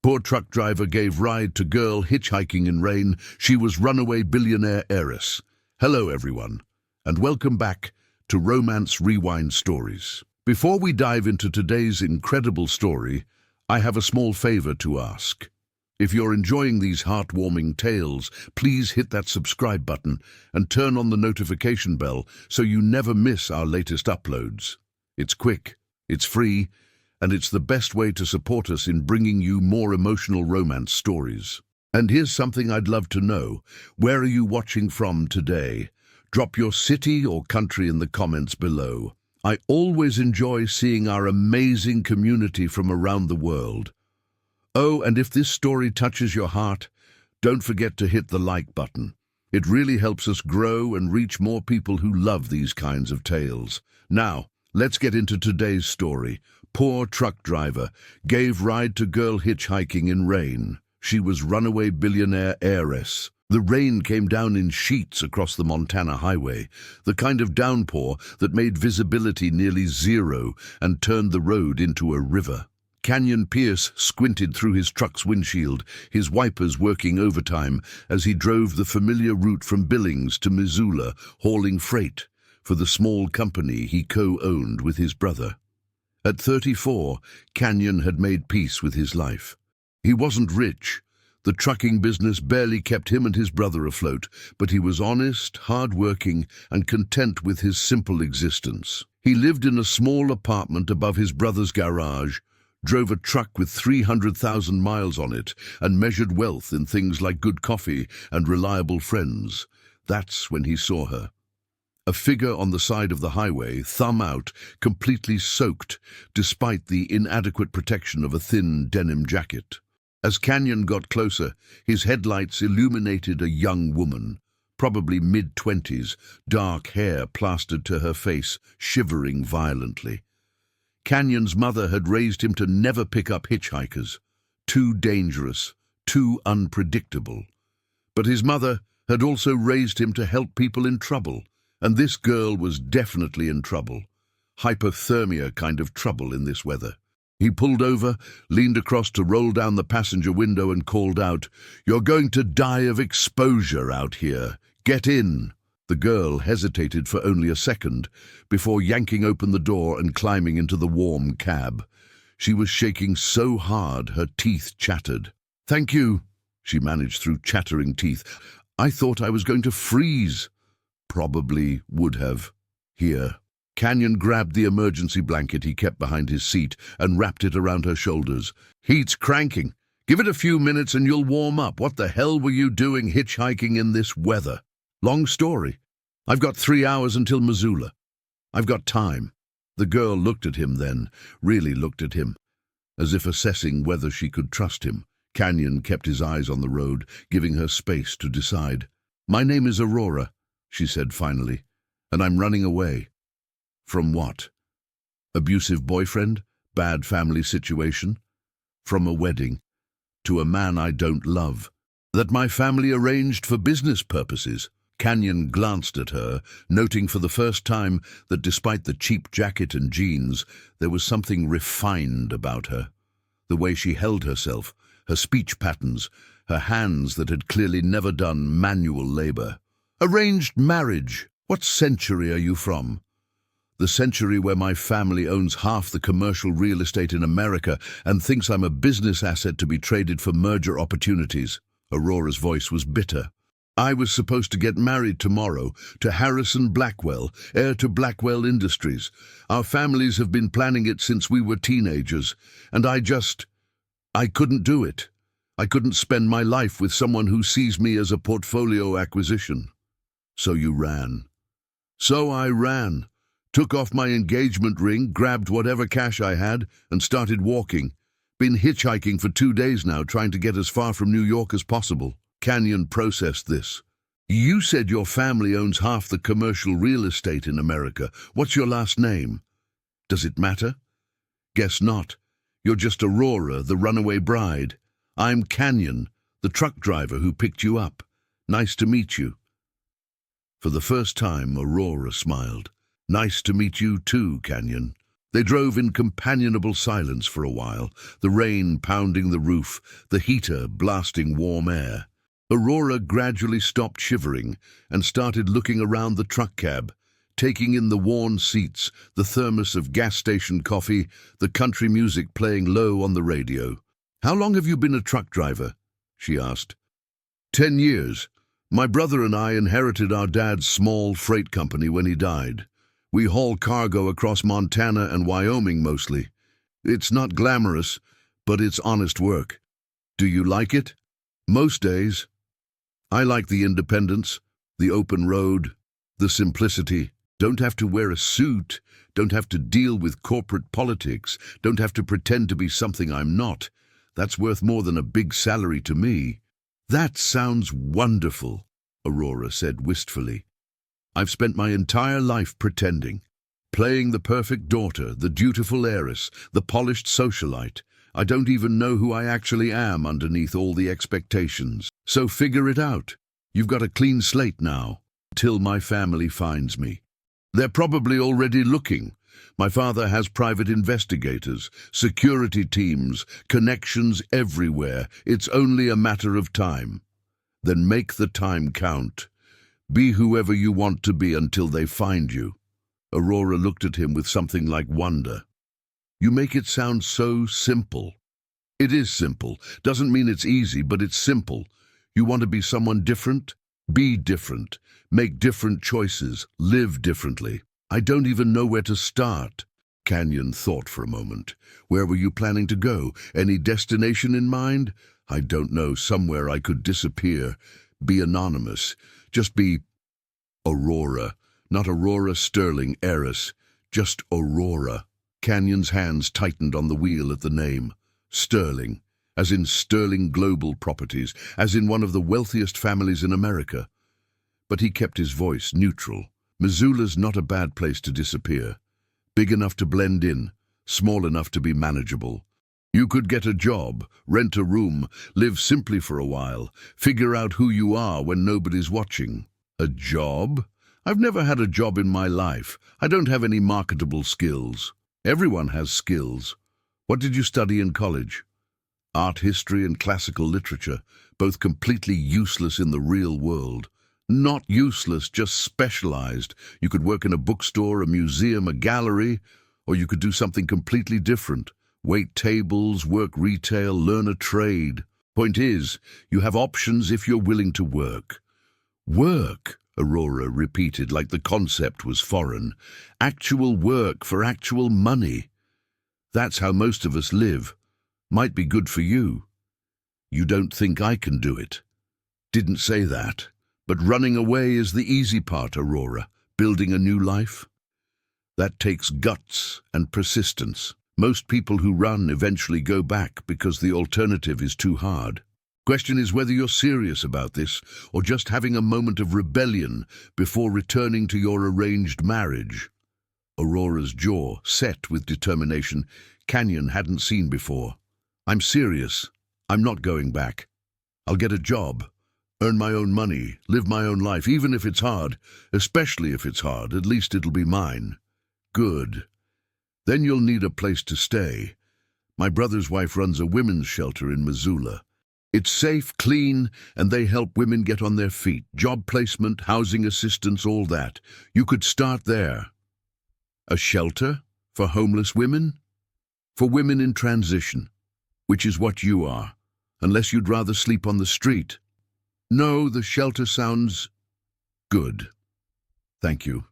Poor truck driver gave ride to girl hitchhiking in rain. She was runaway billionaire heiress. Hello everyone, and welcome back to Romance Rewind Stories. Before we dive into today's incredible story, I have a small favor to ask. If you're enjoying these heartwarming tales, please hit that subscribe button and turn on the notification bell so you never miss our latest uploads. It's quick, it's free, and it's the best way to support us in bringing you more emotional romance stories. And here's something I'd love to know. Where are you watching from today? Drop your city or country in the comments below. I always enjoy seeing our amazing community from around the world. Oh, and if this story touches your heart, don't forget to hit the like button. It really helps us grow and reach more people who love these kinds of tales. Now, let's get into today's story. Poor truck driver gave ride to girl hitchhiking in rain. She was runaway billionaire heiress. The rain came down in sheets across the Montana highway, the kind of downpour that made visibility nearly zero and turned the road into a river. Canyon Pierce squinted through his truck's windshield, his wipers working overtime as he drove the familiar route from Billings to Missoula, hauling freight for the small company he co-owned with his brother. At 34, Canyon had made peace with his life. He wasn't rich. The trucking business barely kept him and his brother afloat, but he was honest, hard-working, and content with his simple existence. He lived in a small apartment above his brother's garage, drove a truck with 300,000 miles on it, and measured wealth in things like good coffee and reliable friends. That's when he saw her. A figure on the side of the highway, thumb out, completely soaked, despite the inadequate protection of a thin denim jacket. As Canyon got closer, his headlights illuminated a young woman, probably mid-20s, dark hair plastered to her face, shivering violently. Canyon's mother had raised him to never pick up hitchhikers. Too dangerous, too unpredictable. But his mother had also raised him to help people in trouble. And this girl was definitely in trouble. Hypothermia kind of trouble in this weather. He pulled over, leaned across to roll down the passenger window and called out, "You're going to die of exposure out here. Get in." The girl hesitated for only a second before yanking open the door and climbing into the warm cab. She was shaking so hard her teeth chattered. "Thank you," she managed through chattering teeth. "I thought I was going to freeze." Probably would have. Here. Canyon grabbed the emergency blanket he kept behind his seat and wrapped it around her shoulders. "Heat's cranking. Give it a few minutes and you'll warm up. What the hell were you doing hitchhiking in this weather?" "Long story. I've got 3 hours until Missoula. I've got time." The girl looked at him then, really looked at him, as if assessing whether she could trust him. Canyon kept his eyes on the road, giving her space to decide. "My name is Aurora," she said finally, "and I'm running away." "From what? Abusive boyfriend? Bad family situation? From a wedding? To a man I don't love. That my family arranged for business purposes." Canyon glanced at her, noting for the first time that despite the cheap jacket and jeans, there was something refined about her. The way she held herself, her speech patterns, her hands that had clearly never done manual labor. "Arranged marriage? What century are you from?" "The century where my family owns half the commercial real estate in America and thinks I'm a business asset to be traded for merger opportunities." Aurora's voice was bitter. "I was supposed to get married tomorrow to Harrison Blackwell, heir to Blackwell Industries. Our families have been planning it since we were teenagers, and I couldn't do it. I couldn't spend my life with someone who sees me as a portfolio acquisition." "So you ran." "So I ran. Took off my engagement ring, grabbed whatever cash I had, and started walking. Been hitchhiking for 2 days now, trying to get as far from New York as possible." Canyon processed this. "You said your family owns half the commercial real estate in America. What's your last name?" "Does it matter?" "Guess not. You're just Aurora, the runaway bride. I'm Canyon, the truck driver who picked you up. Nice to meet you." For the first time, Aurora smiled. "Nice to meet you too, Canyon." They drove in companionable silence for a while, the rain pounding the roof, the heater blasting warm air. Aurora gradually stopped shivering and started looking around the truck cab, taking in the worn seats, the thermos of gas station coffee, the country music playing low on the radio. "How long have you been a truck driver?" she asked. 10 years. My brother and I inherited our dad's small freight company when he died. We haul cargo across Montana and Wyoming mostly. It's not glamorous, but it's honest work. Do you like it? Most days. I like the independence, the open road, the simplicity. Don't have to wear a suit, don't have to deal with corporate politics, don't have to pretend to be something I'm not. That's worth more than a big salary to me. That sounds wonderful, Aurora said wistfully. I've spent my entire life pretending, playing the perfect daughter, the dutiful heiress, the polished socialite. I don't even know who I actually am underneath all the expectations. So figure it out. You've got a clean slate now, till my family finds me. They're probably already looking. My father has private investigators, security teams, connections everywhere. It's only a matter of time. Then make the time count. Be whoever you want to be until they find you. Aurora looked at him with something like wonder. You make it sound so simple. It is simple. Doesn't mean it's easy, but it's simple. You want to be someone different? Be different. Make different choices. Live differently. I don't even know where to start. Canyon thought for a moment. Where were you planning to go? Any destination in mind? I don't know. Somewhere I could disappear. Be anonymous. Just be Aurora. Not Aurora Sterling, heiress. Just Aurora. Canyon's hands tightened on the wheel at the name. Sterling. As in Sterling Global Properties. As in one of the wealthiest families in America. But he kept his voice neutral. Missoula's not a bad place to disappear. Big enough to blend in. Small enough to be manageable. You could get a job, rent a room, live simply for a while, figure out who you are when nobody's watching. A job? I've never had a job in my life. I don't have any marketable skills. Everyone has skills. What did you study in college? Art history and classical literature, both completely useless in the real world. Not useless, just specialized. You could work in a bookstore, a museum, a gallery, or you could do something completely different. Wait tables, work retail, learn a trade. Point is, you have options if you're willing to work. Work, Aurora repeated like the concept was foreign. Actual work for actual money. That's how most of us live. Might be good for you. You don't think I can do it. Didn't say that. But running away is the easy part, Aurora. Building a new life? That takes guts and persistence. Most people who run eventually go back because the alternative is too hard. Question is whether you're serious about this or just having a moment of rebellion before returning to your arranged marriage. Aurora's jaw set with determination Canyon hadn't seen before. I'm serious. I'm not going back. I'll get a job, earn my own money, live my own life, even if it's hard. Especially if it's hard, at least it'll be mine. Good. Then you'll need a place to stay. My brother's wife runs a women's shelter in Missoula. It's safe, clean, and they help women get on their feet. Job placement, housing assistance, all that. You could start there. A shelter for homeless women? For women in transition, which is what you are, unless you'd rather sleep on the street. No, the shelter sounds good. Thank you.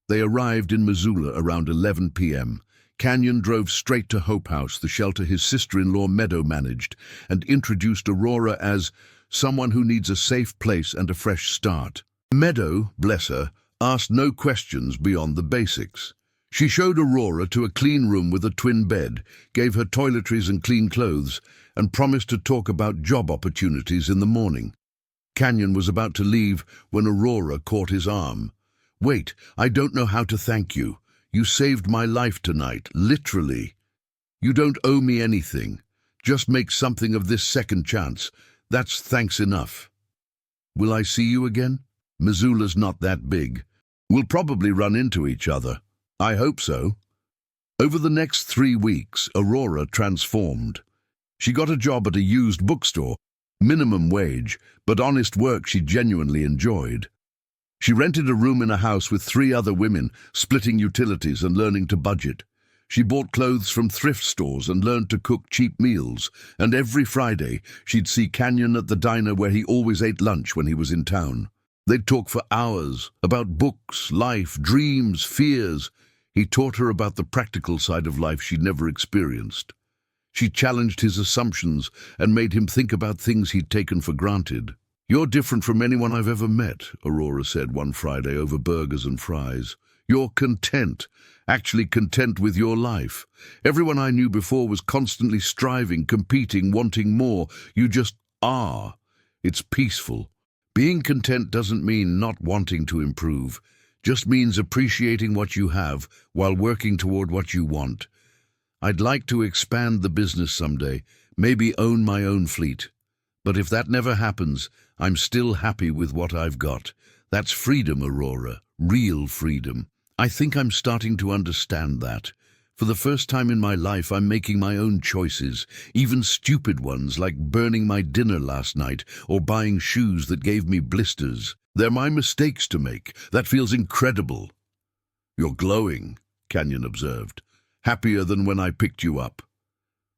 They arrived in Missoula around 11 p.m. Canyon drove straight to Hope House, the shelter his sister-in-law Meadow managed, and introduced Aurora as someone who needs a safe place and a fresh start. Meadow, bless her, asked no questions beyond the basics. She showed Aurora to a clean room with a twin bed, gave her toiletries and clean clothes, and promised to talk about job opportunities in the morning. Canyon was about to leave when Aurora caught his arm. Wait, I don't know how to thank you. You saved my life tonight, literally. You don't owe me anything. Just make something of this second chance. That's thanks enough. Will I see you again? Missoula's not that big. We'll probably run into each other. I hope so. Over the next 3 weeks, Aurora transformed. She got a job at a used bookstore, minimum wage, but honest work she genuinely enjoyed. She rented a room in a house with 3 other women, splitting utilities and learning to budget. She bought clothes from thrift stores and learned to cook cheap meals, and every Friday she'd see Canyon at the diner where he always ate lunch when he was in town. They'd talk for hours about books, life, dreams, fears. He taught her about the practical side of life she'd never experienced. She challenged his assumptions and made him think about things he'd taken for granted. "You're different from anyone I've ever met," Aurora said one Friday over burgers and fries. "You're content, actually content with your life. Everyone I knew before was constantly striving, competing, wanting more. You just are. It's peaceful. Being content doesn't mean not wanting to improve, just means appreciating what you have while working toward what you want. I'd like to expand the business someday, maybe own my own fleet. But if that never happens, I'm still happy with what I've got. That's freedom, Aurora, real freedom. I think I'm starting to understand that. For the first time in my life, I'm making my own choices, even stupid ones like burning my dinner last night or buying shoes that gave me blisters. They're my mistakes to make. That feels incredible." "You're glowing," Canyon observed. "Happier than when I picked you up."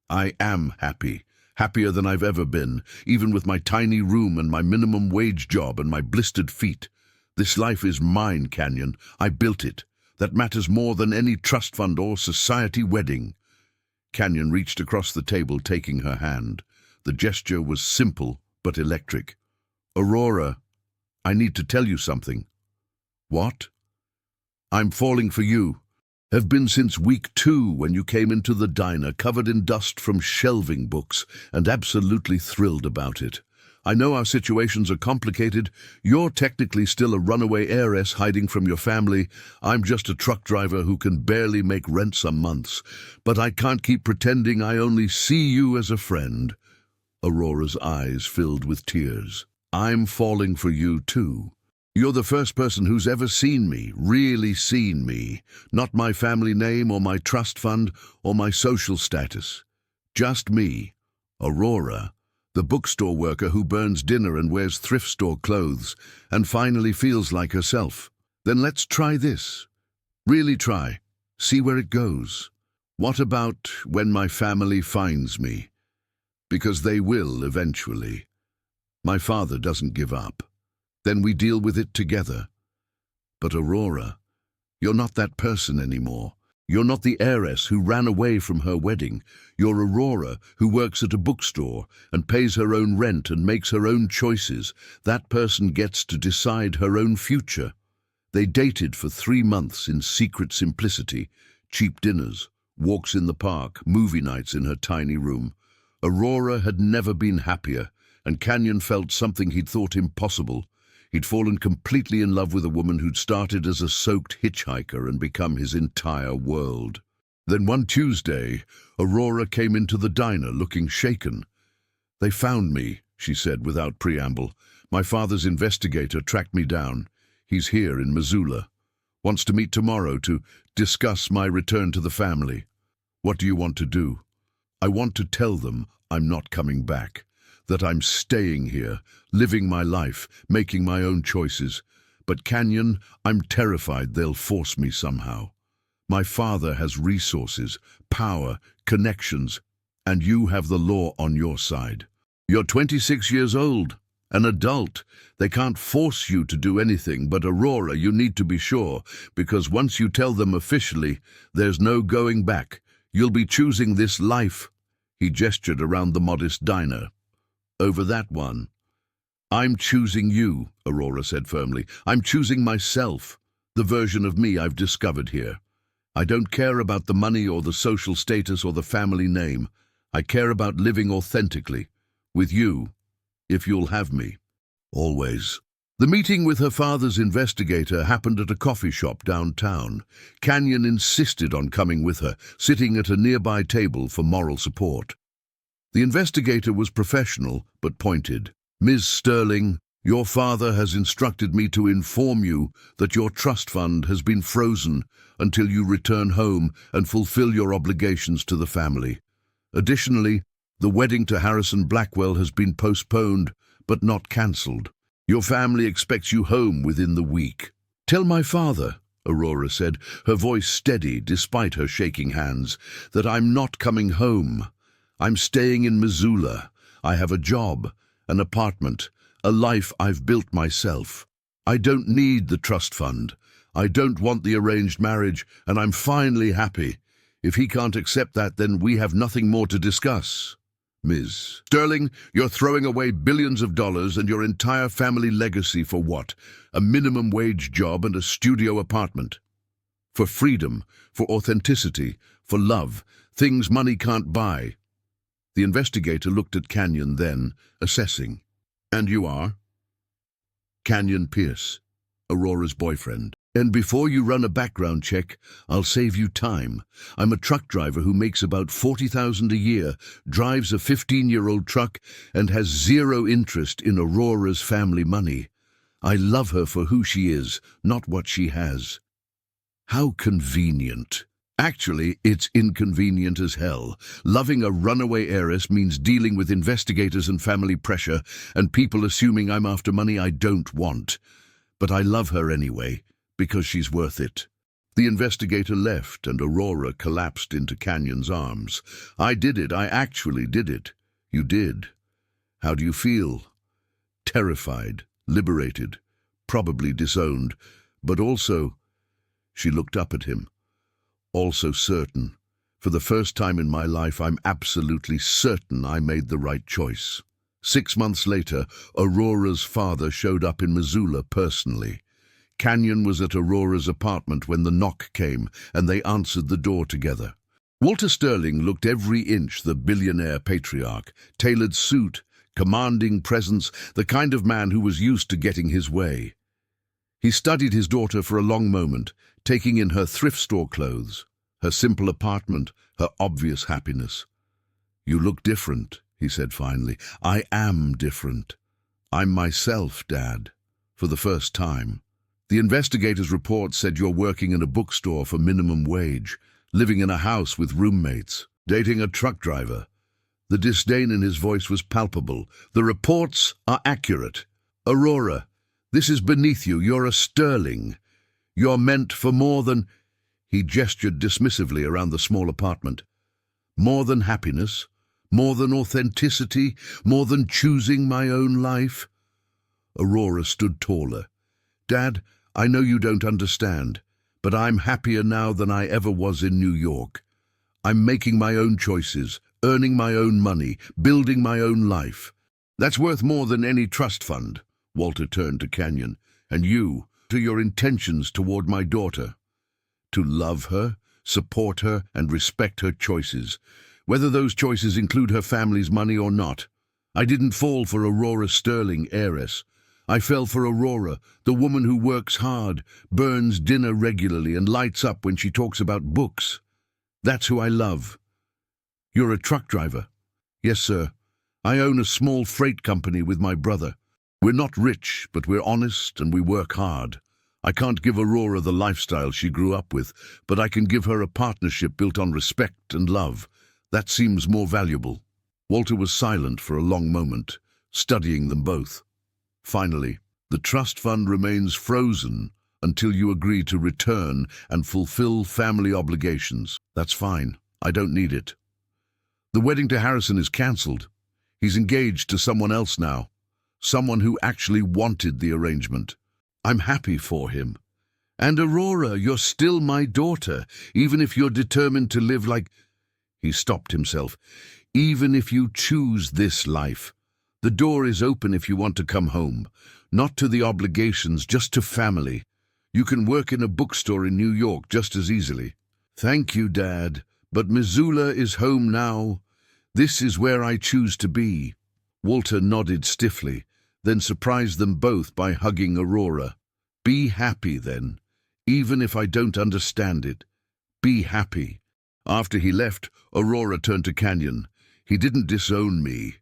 "I am happy. Happier than I've ever been, even with my tiny room and my minimum wage job and my blistered feet. This life is mine, Canyon. I built it. That matters more than any trust fund or society wedding." Canyon reached across the table, taking her hand. The gesture was simple but electric. "Aurora, I need to tell you something." "What?" "I'm falling for you. Have been since week 2 when you came into the diner covered in dust from shelving books and absolutely thrilled about it. I know our situations are complicated. You're technically still a runaway heiress hiding from your family. I'm just a truck driver who can barely make rent some months. But I can't keep pretending I only see you as a friend." Aurora's eyes filled with tears. "I'm falling for you too. You're the first person who's ever seen me, really seen me. Not my family name or my trust fund or my social status. Just me, Aurora, the bookstore worker who burns dinner and wears thrift store clothes and finally feels like herself. Then let's try this. Really try. See where it goes. What about when my family finds me? Because they will eventually. My father doesn't give up. Then we deal with it together. But Aurora, you're not that person anymore. You're not the heiress who ran away from her wedding. You're Aurora, who works at a bookstore and pays her own rent and makes her own choices. That person gets to decide her own future." They dated for 3 months in secret simplicity, cheap dinners, walks in the park, movie nights in her tiny room. Aurora had never been happier, and Canyon felt something he'd thought impossible. He'd fallen completely in love with a woman who'd started as a soaked hitchhiker and become his entire world. Then one Tuesday, Aurora came into the diner looking shaken. "They found me," she said without preamble. "My father's investigator tracked me down. He's here in Missoula. Wants to meet tomorrow to discuss my return to the family." "What do you want to do?" "I want to tell them I'm not coming back. That I'm staying here, living my life, making my own choices. But Canyon, I'm terrified they'll force me somehow. My father has resources, power, connections, and you have the law on your side. You're 26 years old, an adult. They can't force you to do anything, but Aurora, you need to be sure, because once you tell them officially, there's no going back. You'll be choosing this life." He gestured around the modest diner. "Over that one." "I'm choosing you," Aurora said firmly. "I'm choosing myself, the version of me I've discovered here. I don't care about the money or the social status or the family name. I care about living authentically, with you, if you'll have me. Always." The meeting with her father's investigator happened at a coffee shop downtown. Canyon insisted on coming with her, sitting at a nearby table for moral support. The investigator was professional but pointed. "Ms. Sterling, Your father has instructed me to inform you that your trust fund has been frozen until you return home and fulfill your obligations to the family. Additionally, the wedding to Harrison Blackwell has been postponed, but not cancelled. Your family expects you home within the week. Tell my father, Aurora said, her voice steady despite her shaking hands, that I'm not coming home. I'm staying in Missoula. I have a job, an apartment, a life I've built myself. I don't need the trust fund. I don't want the arranged marriage, and I'm finally happy. If he can't accept that, then we have nothing more to discuss. Ms. Sterling, you're throwing away billions of dollars and your entire family legacy for what? A minimum wage job and a studio apartment. For freedom, for authenticity, for love, things money can't buy. The investigator looked at Canyon then, assessing. And you are? Canyon Pierce, Aurora's boyfriend. And before you run a background check, I'll save you time. I'm a truck driver who makes about $40,000 a year, drives a 15-year-old truck, and has zero interest in Aurora's family money. I love her for who she is, not what she has. How convenient. Actually, it's inconvenient as hell. Loving a runaway heiress means dealing with investigators and family pressure, and people assuming I'm after money I don't want. But I love her anyway, because she's worth it. The investigator left, and Aurora collapsed into Canyon's arms. I did it. I actually did it. You did. How do you feel? Terrified, liberated, probably disowned, but also, she looked up at him, also certain. For the first time in my life, I'm absolutely certain I made the right choice. 6 months later, Aurora's father showed up in Missoula personally. Canyon was at Aurora's apartment when the knock came, and they answered the door together. Walter Sterling looked every inch the billionaire patriarch, tailored suit, commanding presence, the kind of man who was used to getting his way. He studied his daughter for a long moment, taking in her thrift store clothes, her simple apartment, her obvious happiness. You look different, he said finally. I am different. I'm myself, Dad, for the first time. The investigator's report said you're working in a bookstore for minimum wage, living in a house with roommates, dating a truck driver. The disdain in his voice was palpable. The reports are accurate. Aurora, this is beneath you. You're a Sterling. You're meant for more than... He gestured dismissively around the small apartment. More than happiness, more than authenticity, more than choosing my own life. Aurora stood taller. Dad, I know you don't understand, but I'm happier now than I ever was in New York. I'm making my own choices, earning my own money, building my own life. That's worth more than any trust fund. Walter turned to Canyon. And you, to your intentions toward my daughter. To love her, support her, and respect her choices, whether those choices include her family's money or not. I didn't fall for Aurora Sterling, heiress. I fell for Aurora, the woman who works hard, burns dinner regularly, and lights up when she talks about books. That's who I love. You're a truck driver. Yes, sir. I own a small freight company with my brother. We're not rich, but we're honest and we work hard. I can't give Aurora the lifestyle she grew up with, but I can give her a partnership built on respect and love. That seems more valuable. Walter was silent for a long moment, studying them both. Finally, the trust fund remains frozen until you agree to return and fulfill family obligations. That's fine. I don't need it. The wedding to Harrison is cancelled. He's engaged to someone else now. Someone who actually wanted the arrangement. I'm happy for him. And Aurora, you're still my daughter, even if you're determined to live like... He stopped himself. Even if you choose this life. The door is open if you want to come home. Not to the obligations, just to family. You can work in a bookstore in New York just as easily. Thank you, Dad. But Missoula is home now. This is where I choose to be. Walter nodded stiffly, then surprised them both by hugging Aurora. Be happy, then. Even if I don't understand it. Be happy. After he left, Aurora turned to Canyon. He didn't disown me.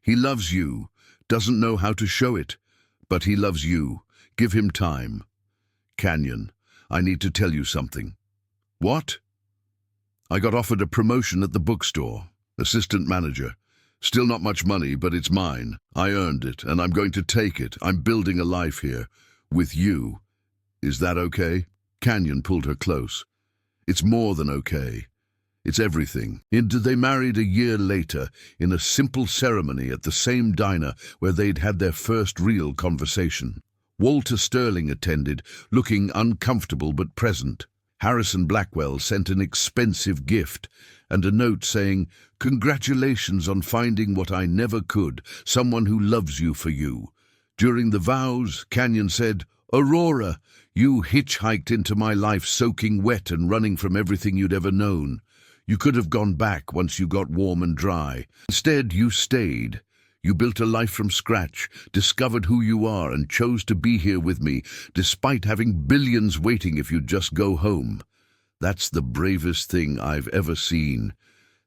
He loves you, doesn't know how to show it, But he loves you. Give him time. Canyon, I need to tell you something. What? I got offered a promotion at the bookstore. Assistant manager. Still not much money, but it's mine. I earned it, and I'm going to take it. I'm building a life here. With you. Is that okay? Canyon pulled her close. It's more than okay. It's everything. They married a year later in a simple ceremony at the same diner where they'd had their first real conversation. Walter Sterling attended, looking uncomfortable but present. Harrison Blackwell sent an expensive gift and a note saying, "Congratulations on finding what I never could, someone who loves you for you." During the vows, Canyon said, "Aurora, you hitchhiked into my life soaking wet and running from everything you'd ever known. You could have gone back once you got warm and dry. Instead, you stayed. You built a life from scratch, discovered who you are, and chose to be here with me, despite having billions waiting if you'd just go home. That's the bravest thing I've ever seen.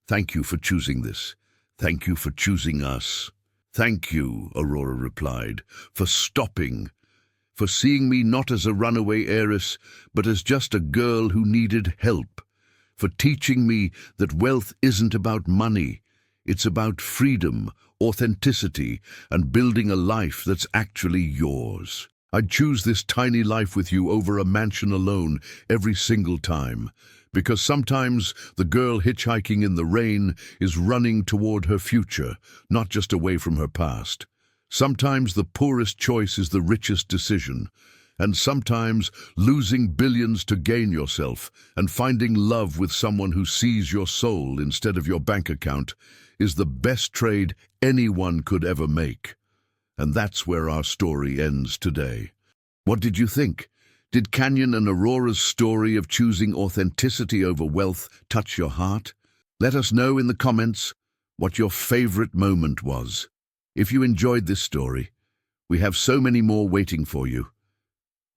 Thank you for choosing this. Thank you for choosing us." "Thank you," Aurora replied, "for stopping, for seeing me not as a runaway heiress, but as just a girl who needed help, for teaching me that wealth isn't about money. It's about freedom, authenticity, and building a life that's actually yours. I'd choose this tiny life with you over a mansion alone every single time, because sometimes the girl hitchhiking in the rain is running toward her future, not just away from her past. Sometimes the poorest choice is the richest decision, and sometimes losing billions to gain yourself and finding love with someone who sees your soul instead of your bank account is the best trade anyone could ever make. And that's where our story ends today. What did you think? Did Canyon and Aurora's story of choosing authenticity over wealth touch your heart? Let us know in the comments what your favorite moment was. If you enjoyed this story, we have so many more waiting for you.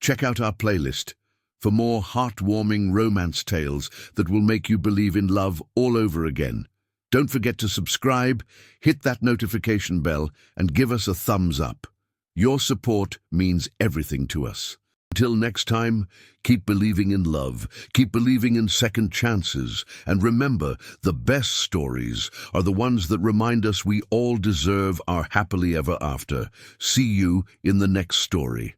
Check out our playlist for more heartwarming romance tales that will make you believe in love all over again. Don't forget to subscribe, hit that notification bell, and give us a thumbs up. Your support means everything to us. Until next time, keep believing in love, keep believing in second chances, and remember, the best stories are the ones that remind us we all deserve our happily ever after. See you in the next story.